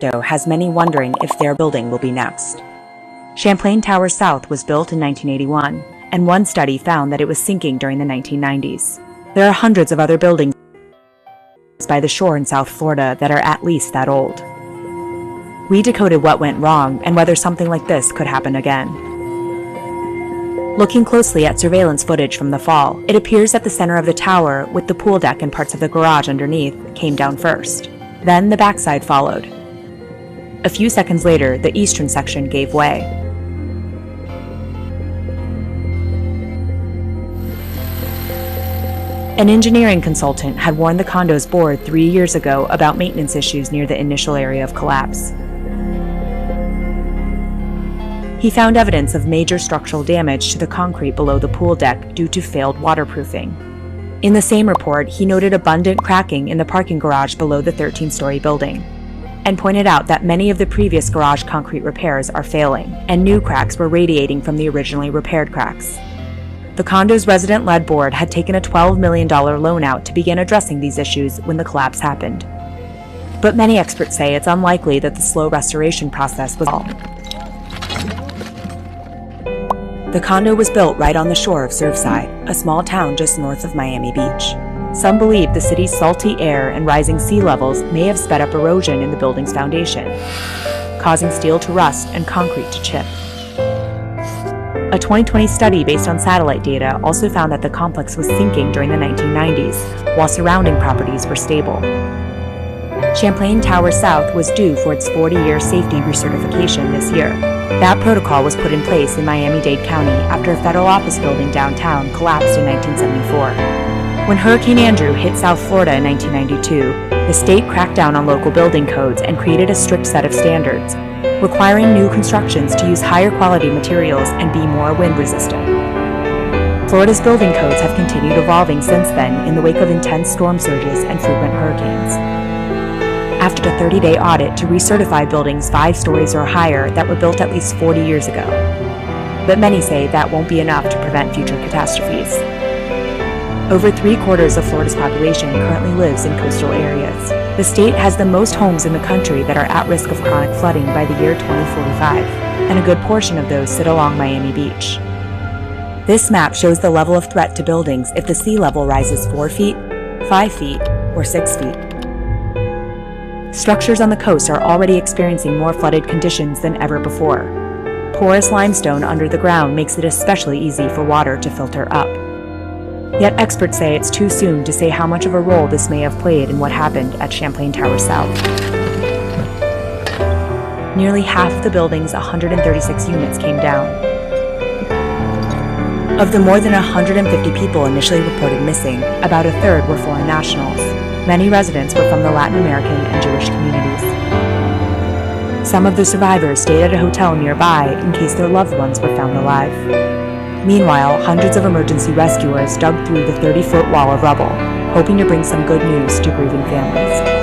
has many wondering if their building will be next. Champlain Tower South was built in 1981, and one study found that it was sinking during the 1990s. There are hundreds of other buildings by the shore in South Florida that are at least that old. We decoded what went wrong and whether something like this could happen again. Looking closely at surveillance footage from the fall, it appears that the center of the tower, with the pool deck and parts of the garage underneath, came down first. Then the backside followed. A few seconds later, the eastern section gave way. An engineering consultant had warned the condo's board 3 years ago about maintenance issues near the initial area of collapse. He found evidence of major structural damage to the concrete below the pool deck due to failed waterproofing. In the same report, he noted abundant cracking in the parking garage below the 13-story building, and pointed out that many of the previous garage concrete repairs are failing, and new cracks were radiating from the originally repaired cracks. The condo's resident-led board had taken a $12 million loan out to begin addressing these issues when the collapse happened. But many experts say it's unlikely that the slow restoration process was all. The condo was built right on the shore of Surfside, a small town just north of Miami Beach. Some believe the city's salty air and rising sea levels may have sped up erosion in the building's foundation, causing steel to rust and concrete to chip. A 2020 study based on satellite data also found that the complex was sinking during the 1990s, while surrounding properties were stable. Champlain Tower South was due for its 40-year safety recertification this year. That protocol was put in place in Miami-Dade County after a federal office building downtown collapsed in 1974. When Hurricane Andrew hit South Florida in 1992, the state cracked down on local building codes and created a strict set of standards, requiring new constructions to use higher quality materials and be more wind resistant. Florida's building codes have continued evolving since then in the wake of intense storm surges and frequent hurricanes. After a 30-day audit to recertify buildings 5 stories or higher that were built at least 40 years ago. But many say that won't be enough to prevent future catastrophes. Over 3/4 of Florida's population currently lives in coastal areas. The state has the most homes in the country that are at risk of chronic flooding by the year 2045, and a good portion of those sit along Miami Beach. This map shows the level of threat to buildings if the sea level rises 4 feet, 5 feet, or 6 feet. Structures on the coast are already experiencing more flooded conditions than ever before. Porous limestone under the ground makes it especially easy for water to filter up. Yet experts say it's too soon to say how much of a role this may have played in what happened at Champlain Tower South. Nearly half of the building's 136 units came down. Of the more than 150 people initially reported missing, about a third were foreign nationals. Many residents were from the Latin American and Jewish communities. Some of the survivors stayed at a hotel nearby in case their loved ones were found alive. Meanwhile, hundreds of emergency rescuers dug through the 30-foot wall of rubble, hoping to bring some good news to grieving families.